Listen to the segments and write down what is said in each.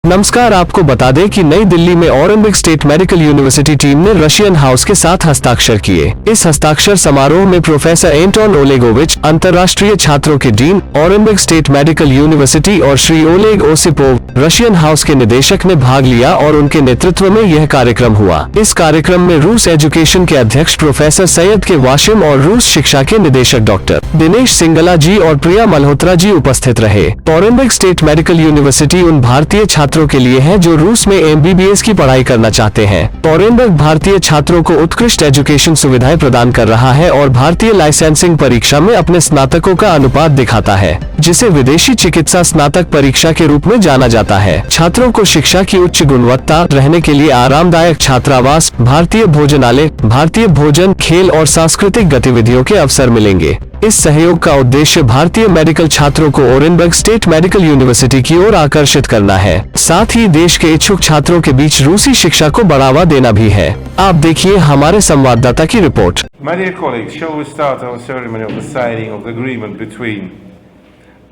नमस्कार, आपको बता दें कि नई दिल्ली में Orenburg State Medical university team ने रशियन हाउस के साथ हस्ताक्षर किए। इस हस्ताक्षर समारोह में प्रोफेसर एंटोन ओलेगोविच, अंतर्राष्ट्रीय छात्रों के dean, Orenburg State Medical University और Shri Oleg Osipov, Russian House के निदेशक ने भाग लिया और उनके नेतृत्व में यह कार्यक्रम हुआ। इस कार्यक्रम में रूस एजुकेशन के अध्यक्ष प्रोफेसर सैयद के वाशिम और रूस शिक्षा के निदेशक डॉक्टर दिनेश सिंगला जी और प्रिया मल्होत्रा जी उपस्थित रहे। ओरेनबर्ग स्टेट मेडिकल यूनिवर्सिटी उन भारतीय छात्रों के लिए है जो रूस में MBBS की पढ़ाई करना चाहते हैं। ओरेनबर्ग भारतीय छात्रों को उत्कृष्ट एजुकेशन सुविधाएं प्रदान कर रहा है और भारतीय लाइसेंसिंग परीक्षा में अपने स्नातकों का अनुपात दिखाता है, जिसे विदेशी चिकित्सा स्नातक परीक्षा के रूप में जाना जाता है। छात्रों को शिक्षा की उच्च गुणवत्ता, रहने के लिए आरामदायक छात्रावास, भारतीय भोजनालय, भारतीय भोजन, खेल और सांस्कृतिक गतिविधियों के अवसर मिलेंगे। इस सहयोग का उद्देश्य भारतीय मेडिकल छात्रों को ओरेनबर्ग स्टेट मेडिकल यूनिवर्सिटी की ओर आकर्षित करना है, साथ ही देश के इच्छुक छात्रों के बीच रूसी शिक्षा को बढ़ावा देना भी है। आप देखिए हमारे संवाददाता की report. My dear colleagues, shall we start our ceremony of the signing of the agreement between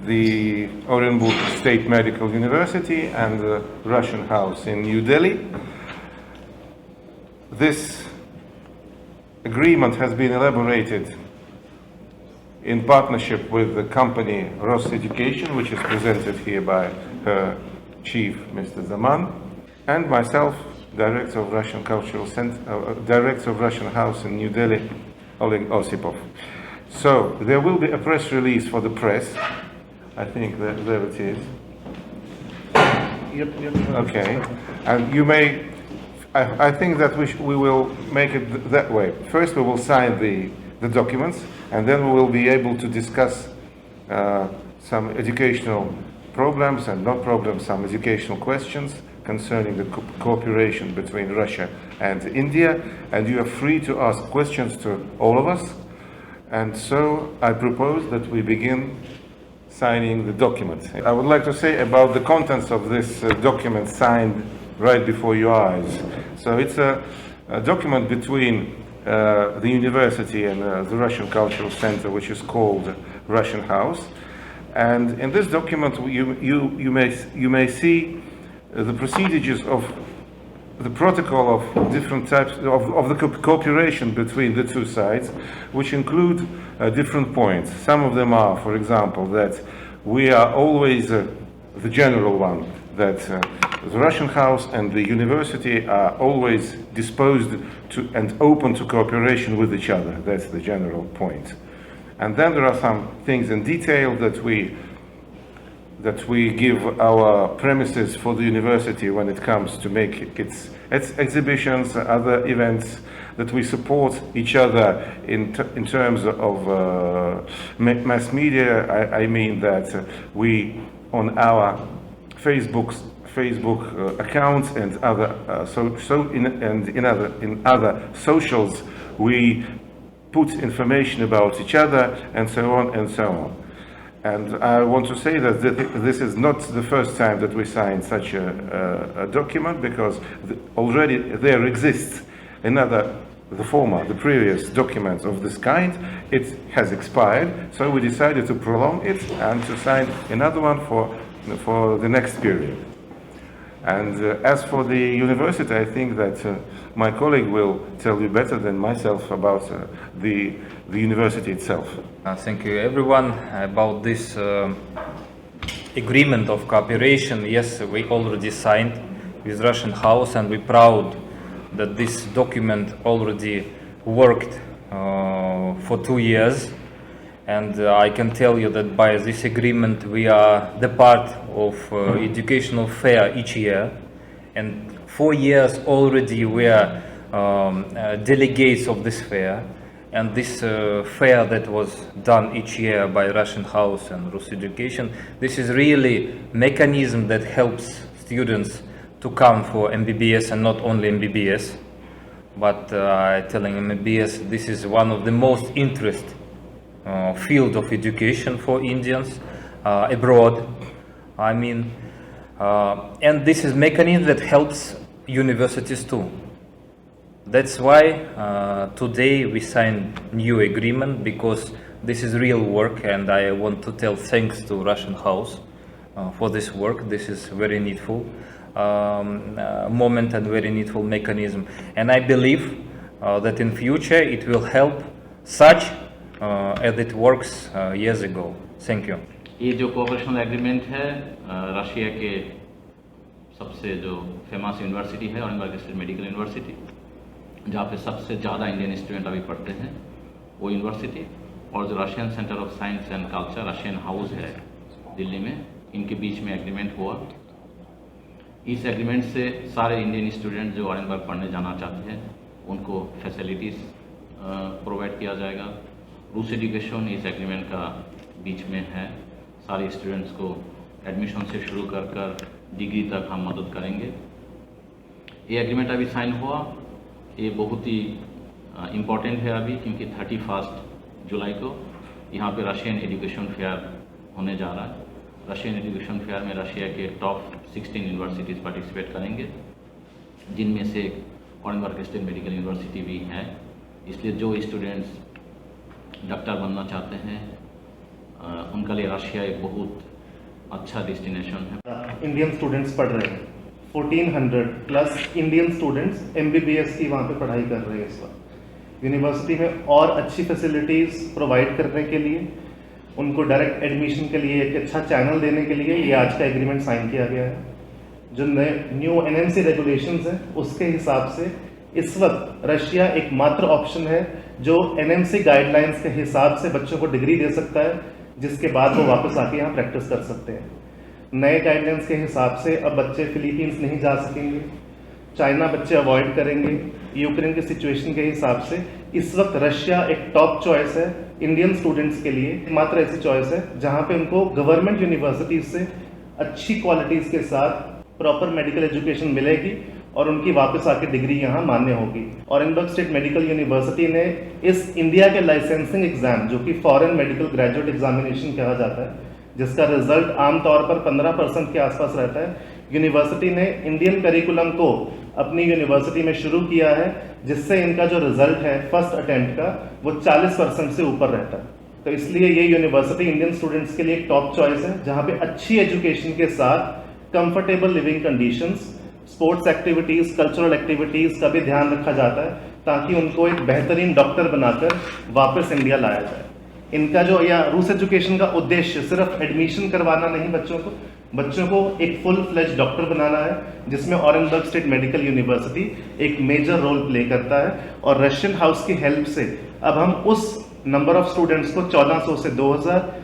the Orenburg State Medical University and the Russian House in New Delhi? This agreement has been elaborated in partnership with the company Roseducation, which is presented here by her chief, Mr. Zaman, and myself, Director of Russian Cultural Center, Director of Russian House in New Delhi, Oleg Osipov. So there will be a press release for the press. I think that there it is. Yep. Okay, and you may. I think that we will make it that way. First, we will sign the documents, and then we will be able to discuss some educational problems and not problems, some educational questions concerning the cooperation between Russia and India, and you are free to ask questions to all of us. And so I propose that we begin signing the document. I would like to say about the contents of this document signed right before your eyes. So it's a document between the university and the Russian Cultural Center, which is called Russian House. And in this document, you may see the procedures of the protocol of different types of the cooperation between the two sides, which include different points. Some of them are, for example, that we are always the general one, that the Russian House and the university are always disposed to and open to cooperation with each other. That's the general point. And then there are some things in detail that we give our premises for the university when it comes to make its exhibitions, other events, that we support each other in terms of mass media. I mean that we, on our Facebook accounts and other in other socials, we put information about each other and so on and so on. And I want to say that this is not the first time that we signed such a document, because already there exists the previous document of this kind. It has expired, so we decided to prolong it and to sign another one for the next period. And as for the university, I think that my colleague will tell you better than myself about the university itself. Thank you, everyone. About this agreement of cooperation, yes, we already signed with Russian House, and we're proud that this document already worked for 2 years. And I can tell you that by this agreement we are the part of educational fair each year, and 4 years already we are delegates of this fair. And this fair that was done each year by Russian House and Roseducation, this is really mechanism that helps students to come for MBBS, and not only MBBS, but telling MBBS, this is one of the most interesting field of education for Indians abroad. I mean, and this is mechanism that helps universities too. That's why today we signed new agreement, because this is real work, and I want to tell thanks to Russian House for this work. This is very needful. moment and very needful mechanism. And I believe that in future it will help such as it works years ago. Thank you. ये जो कोऑपरेशनल agreement है Russia के सबसे जो famous university है ऑरेंजबर्ग state Medical university, जहाँ पे सबसे ज़्यादा इंडियन स्टूडेंट अभी पढ़ते हैं, वो यूनिवर्सिटी और जो Russian centre of science and culture Russian house है दिल्ली में, इनके बीच में एग्रीमेंट हुआ। इस एग्रीमेंट से सारे इंडियन स्टूडेंट जो ऑरेंजबर्ग पढ़ने जाना चाहते हैं उनको फैसिलिटीज़ प्रोवाइड किया जाएगा। रूस एजुकेशन इस एग्रीमेंट का बीच में है, सारे स्टूडेंट्स को एडमिशन से शुरू कर डिग्री तक हम मदद करेंगे। ये एग्रीमेंट अभी साइन हुआ, ये बहुत ही इम्पोर्टेंट है अभी, क्योंकि 31 जुलाई को यहाँ पे रशियन एजुकेशन फेयर होने जा रहा है। रशियन एजुकेशन फेयर में रशिया के टॉप 16 यूनिवर्सिटीज़ पार्टिसिपेट करेंगे, जिनमें से ऑरेंजबर्ग स्टेट मेडिकल यूनिवर्सिटी भी है। इसलिए जो स्टूडेंट्स डॉक्टर बनना चाहते हैं उनके लिए रशिया एक बहुत अच्छा डेस्टिनेशन है। इंडियन स्टूडेंट्स पढ़ रहे हैं, 1400 प्लस इंडियन स्टूडेंट्स MBBS की वहाँ पे पढ़ाई कर रहे हैं इस वक्त। यूनिवर्सिटी में और अच्छी फैसिलिटीज़ प्रोवाइड करने के लिए, उनको डायरेक्ट एडमिशन के लिए एक अच्छा चैनल देने के लिए ये आज का एग्रीमेंट साइन किया गया है। जो नए न्यू NMC रेगुलेशंस हैं उसके हिसाब से इस वक्त रशिया एक मात्र ऑप्शन है जो NMC गाइडलाइंस के हिसाब से बच्चों को डिग्री दे सकता है, जिसके बाद वो वापस आके यहाँ प्रैक्टिस कर सकते हैं। नए गाइडलाइंस के हिसाब से अब बच्चे फिलीपींस नहीं जा सकेंगे, चाइना बच्चे अवॉइड करेंगे। यूक्रेन की सिचुएशन के हिसाब से इस वक्त रशिया एक टॉप चॉइस है इंडियन स्टूडेंट्स के लिए, मात्र ऐसी चॉइस है जहाँ पे उनको गवर्नमेंट यूनिवर्सिटीज से अच्छी क्वालिटीज़ के साथ प्रॉपर मेडिकल एजुकेशन मिलेगी और उनकी वापस आके डिग्री यहाँ मान्य होगी। ऑरेंजबर्ग स्टेट मेडिकल यूनिवर्सिटी ने इस इंडिया के लाइसेंसिंग एग्जाम, जो कि फॉरेन मेडिकल ग्रेजुएट एग्जामिनेशन कहा जाता है, जिसका रिजल्ट आमतौर पर 15% के आसपास रहता है, यूनिवर्सिटी ने इंडियन करिकुलम को अपनी यूनिवर्सिटी में शुरू किया है, जिससे इनका जो रिजल्ट है फर्स्ट अटेम्प्ट का वो 40% से ऊपर रहता है। तो इसलिए ये यूनिवर्सिटी इंडियन स्टूडेंट्स के लिए एक टॉप चॉइस है, जहाँ पे अच्छी एजुकेशन के साथ comfortable living conditions, sports activities, cultural activities का भी ध्यान रखा जाता है, ताकि उनको एक बेहतरीन डॉक्टर बनाकर वापस इंडिया लाया जाए। इनका जो या रूस एजुकेशन का उद्देश्य सिर्फ एडमिशन करवाना नहीं, बच्चों को एक फुल फ्लेज डॉक्टर बनाना है, जिसमें ऑरेंजबर्ग स्टेट मेडिकल यूनिवर्सिटी एक मेजर रोल प्ले करता है। और रशियन हाउस की हेल्प से अब हम उस नंबर ऑफ स्टूडेंट्स को 1400 से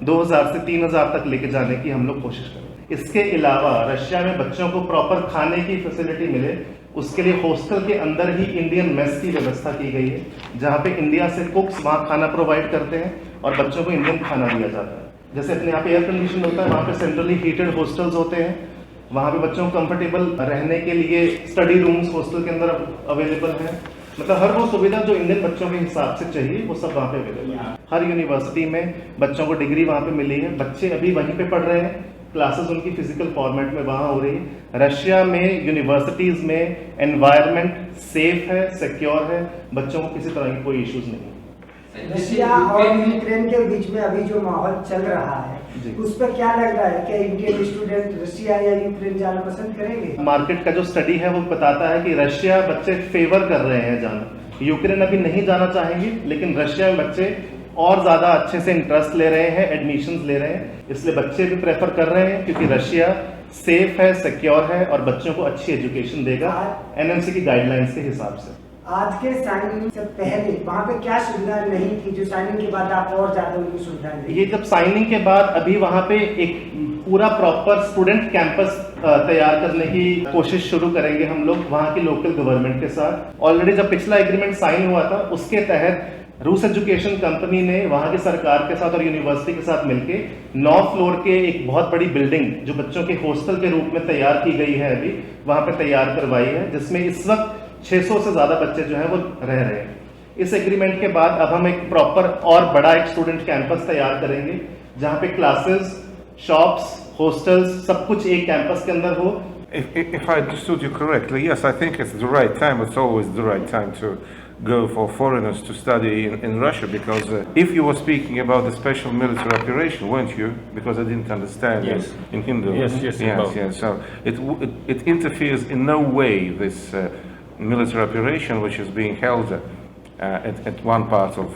2000 से 3000 तक लेके जाने की हम लोग कोशिश करें। इसके अलावा रशिया में बच्चों को प्रॉपर खाने की फैसिलिटी मिले, उसके लिए हॉस्टल के अंदर ही इंडियन मेस की व्यवस्था की गई है, जहाँ पे इंडिया से कुक्स वहाँ खाना प्रोवाइड करते हैं और बच्चों को इंडियन खाना दिया जाता है। जैसे अपने यहाँ पे एयर कंडीशन होता है, वहाँ पे सेंट्रली हीटेड हॉस्टल्स होते हैं, वहाँ पे बच्चों को कंफर्टेबल रहने के लिए स्टडी रूम्स हॉस्टल के अंदर अवेलेबल हैं। मतलब हर वो सुविधा जो इंडियन बच्चों के हिसाब से चाहिए वो सब वहाँ पे अवेलेबल है। हर यूनिवर्सिटी में बच्चों को डिग्री वहाँ पे मिली है, बच्चे अभी वहीं पे पढ़ रहे हैं, क्लासेस उनकी फिजिकल फॉर्मेट में वहाँ हो रही है। रशिया में यूनिवर्सिटीज़ में एनवायरनमेंट सेफ है, सिक्योर है, बच्चों को किसी तरह की कोई इश्यूज नहीं। रशिया और यूक्रेन के बीच में अभी जो माहौल चल रहा है उस पर क्या लग रहा है, क्या इंडियन स्टूडेंट रशिया या यूक्रेन जाना पसंद करेंगे? मार्केट का जो स्टडी है वो बताता है कि रशिया बच्चे फेवर कर रहे हैं जाना, यूक्रेन अभी नहीं जाना चाहेंगे, लेकिन रशिया में बच्चे और ज़्यादा अच्छे से इंटरेस्ट ले रहे हैं, एडमिशन्स ले रहे हैं, इसलिए बच्चे भी प्रेफर कर रहे हैं, क्योंकि रशिया सेफ है, सिक्योर है और बच्चों को अच्छी एजुकेशन देगा NMC की गाइडलाइंस के हिसाब से। आज के साइनिंग से पहले वहाँ पे क्या सुविधा नहीं थी जो साइनिंग के बाद आप और ज्यादा उनकी सुविधा नहीं? ये जब साइनिंग के बाद अभी वहाँ पे एक पूरा प्रॉपर स्टूडेंट कैंपस तैयार करने की कोशिश शुरू करेंगे हम लोग वहाँ की लोकल गवर्नमेंट के साथ। ऑलरेडी जब पिछला एग्रीमेंट साइन हुआ था उसके तहत रूस एजुकेशन कंपनी ने वहाँ की सरकार के साथ और यूनिवर्सिटी के साथ मिलके 9 फ्लोर के एक बहुत बड़ी बिल्डिंग जो बच्चों के हॉस्टल के रूप में तैयार की गई है अभी वहाँ पे तैयार करवाई है, जिसमें इस वक्त 600 से ज़्यादा बच्चे जो हैं वो रह रहे हैं। इस एग्रीमेंट के बाद अब हम एक प्रॉपर और बड़ा एक स्टूडेंट कैंपस तैयार करेंगे, जहाँ पे क्लासेस, शॉप्स, हॉस्टल्स सब कुछ एक कैंपस के अंदर हो। If I understood you correctly, yes, I think it's the right time. It's always the right time to go for foreigners to study in Russia, because if you were speaking about the special military operation, weren't you? Because I didn't understand Yes. in Hindu. Yes, about. yes. So it interferes in no way, this military operation which is being held at one part of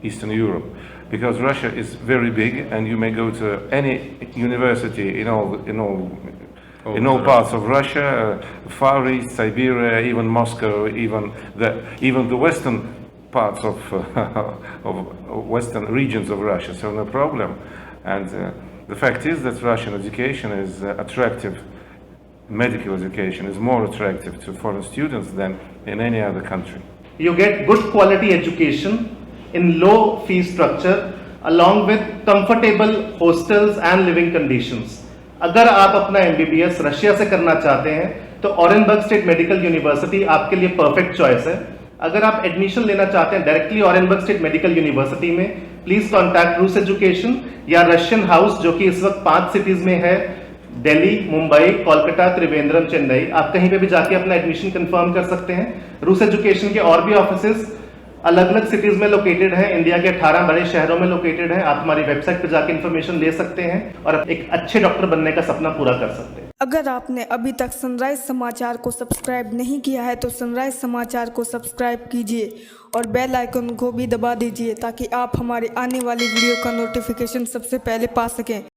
Eastern Europe, because Russia is very big, and you may go to any university in all parts of Russia, Far East, Siberia, even Moscow, even the western parts of western regions of Russia. So no problem. And the fact is that Russian education is attractive. Medical education is more attractive to foreign students than in any other country. You get good quality education in low fee structure along with comfortable hostels and living conditions. अगर आप अपना MBBS Russia से करना चाहते हैं तो Orenburg state Medical university आपके लिए परफेक्ट चॉइस है। अगर आप एडमिशन लेना चाहते हैं directly Orenburg state Medical university में, प्लीज कॉन्टैक्ट रूस एजुकेशन या रशियन हाउस, जो कि इस वक्त 5 सिटीज में है, दिल्ली, मुंबई, कोलकाता, त्रिवेंद्रम, चेन्नई। आप कहीं पे भी जाके अपना एडमिशन कंफर्म कर सकते हैं। रूस एजुकेशन के और भी ऑफिसेस अलग अलग सिटीज में लोकेटेड हैं, इंडिया के 18 बड़े शहरों में लोकेटेड हैं। आप हमारी वेबसाइट पर जाके इन्फॉर्मेशन ले सकते हैं और एक अच्छे डॉक्टर बनने का सपना पूरा कर सकते हैं। अगर आपने अभी तक सनराइज समाचार को सब्सक्राइब नहीं किया है तो सनराइज समाचार को सब्सक्राइब कीजिए और बेल आइकन को भी दबा दीजिए ताकि आप हमारे आने वाली वीडियो का नोटिफिकेशन सबसे पहले पा सकें।